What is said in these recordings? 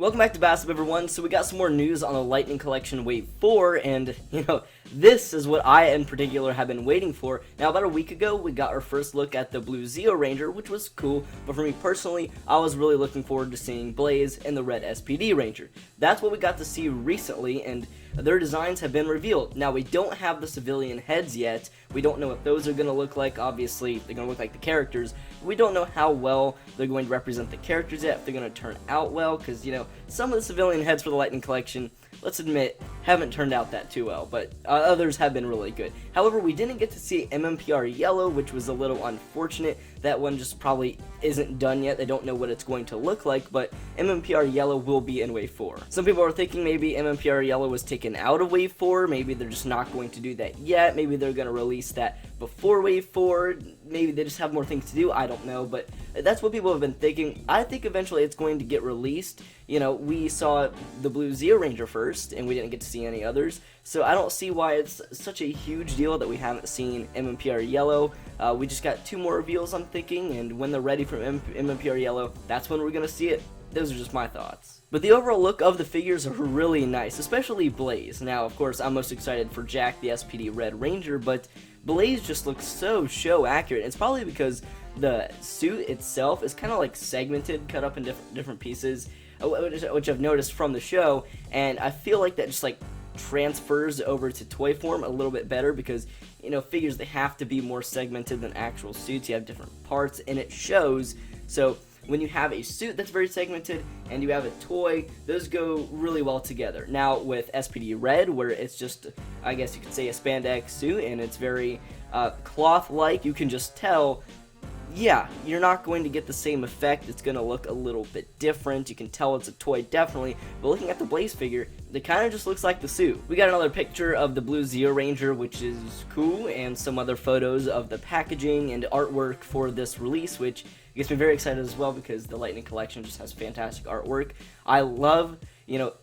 Welcome back to Bassip, everyone. So we got some more news on the Lightning Collection Wave 4, and, this is what I, in particular, have been waiting for. Now, about a week ago, we got our first look at the Blue Zeo Ranger, which was cool, but for me personally, I was really looking forward to seeing Blaze and the Red SPD Ranger. That's what we got to see recently, and their designs have been revealed. Now, we don't have the civilian heads yet. We don't know what those are going to look like. Obviously, they're going to look like the characters. We don't know how well they're going to represent the characters yet, if they're going to turn out well, because, some of the civilian heads for the Lightning Collection, let's admit, haven't turned out that too well, but others have been really good. However, we didn't get to see MMPR Yellow, which was a little unfortunate. That one just probably isn't done yet. They don't know what it's going to look like, but MMPR Yellow will be in Wave 4. Some people are thinking maybe MMPR Yellow was taken out of Wave 4. Maybe they're just not going to do that yet. Maybe they're going to release that before Wave 4. Maybe they just have more things to do. I don't know, but that's what people have been thinking. I think eventually it's going to get released. We saw the Blue Zeo Ranger first, and we didn't get to see any others. So I don't see why it's such a huge deal that we haven't seen MMPR Yellow. We just got 2 more reveals, I'm thinking, and when they're ready for MMPR Yellow, that's when we're going to see it. Those are just my thoughts. But the overall look of the figures are really nice, especially Blaze. Now, of course, I'm most excited for Jack, the SPD Red Ranger, but Blaze just looks so show accurate. It's probably because the suit itself is kind of like segmented, cut up in different pieces, which I've noticed from the show, and I feel like that just transfers over to toy form a little bit better because figures, they have to be more segmented than actual suits. You have different parts and it shows. So when you have a suit that's very segmented and you have a toy, those go really well together. Now with SPD Red, where it's just, I guess you could say, a spandex suit and it's very cloth-like, you can just tell, yeah, you're not going to get the same effect. It's going to look a little bit different. You can tell it's a toy, definitely. But looking at the Blaze figure, it kind of just looks like the suit. We got another picture of the Blue Zeo Ranger, which is cool, and some other photos of the packaging and artwork for this release, which gets me very excited as well because the Lightning Collection just has fantastic artwork. I love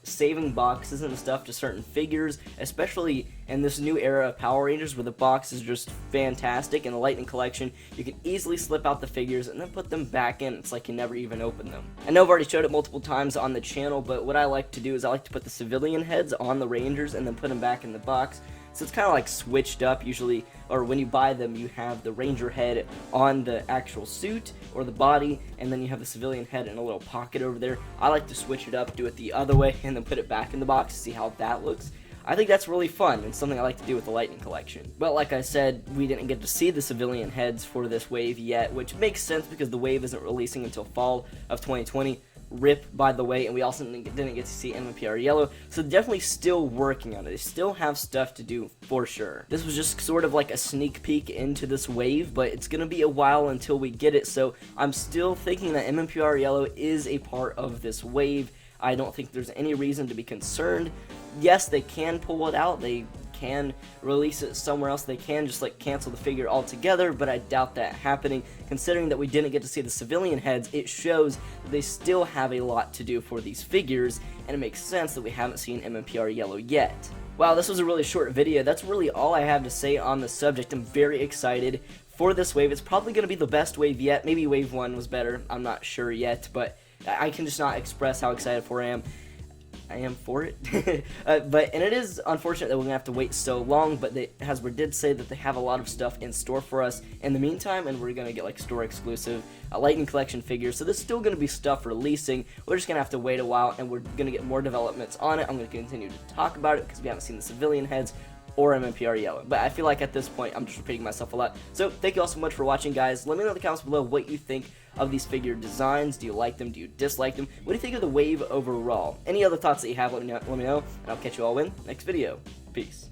saving boxes and stuff to certain figures, especially in this new era of Power Rangers where the box is just fantastic. In the Lightning Collection, you can easily slip out the figures and then put them back in. It's like you never even opened them. I know I've already showed it multiple times on the channel, but what I like to do is I like to put the civilian heads on the Rangers and then put them back in the box. So it's kind of like switched up usually, or when you buy them, you have the Ranger head on the actual suit or the body, and then you have the civilian head in a little pocket over there. I like to switch it up, do it the other way, and then put it back in the box to see how that looks. I think that's really fun and something I like to do with the Lightning Collection. But like I said, we didn't get to see the civilian heads for this wave yet, which makes sense because the wave isn't releasing until fall of 2020. RIP, by the way, and we also didn't get to see MMPR Yellow, so definitely still working on it. They still have stuff to do for sure. This was just sort of like a sneak peek into this wave, but it's gonna be a while until we get it, so I'm still thinking that MMPR Yellow is a part of this wave. I don't think there's any reason to be concerned. Yes, they can pull it out, they can release it somewhere else, they can just cancel the figure altogether, but I doubt that happening. Considering that we didn't get to see the civilian heads, it shows that they still have a lot to do for these figures, and it makes sense that we haven't seen MMPR Yellow yet. Wow, this was a really short video. That's really all I have to say on the subject. I'm very excited for this wave. It's probably going to be the best wave yet. Maybe Wave 1 was better, I'm not sure yet, but I can just not express how excited I am for it. And it is unfortunate that we're going to have to wait so long, but Hasbro did say that they have a lot of stuff in store for us in the meantime, and we're going to get store exclusive Lightning Collection figures, so there's still going to be stuff releasing. We're just going to have to wait a while, and we're going to get more developments on it. I'm going to continue to talk about it because we haven't seen the civilian heads or MMPR Yellow, but I feel like at this point I'm just repeating myself a lot. So thank you all so much for watching, guys. Let me know in the comments below what you think of these figure designs. Do you like them? Do you dislike them? What do you think of the wave overall? Any other thoughts that you have, let me know, and I'll catch you all in the next video. Peace.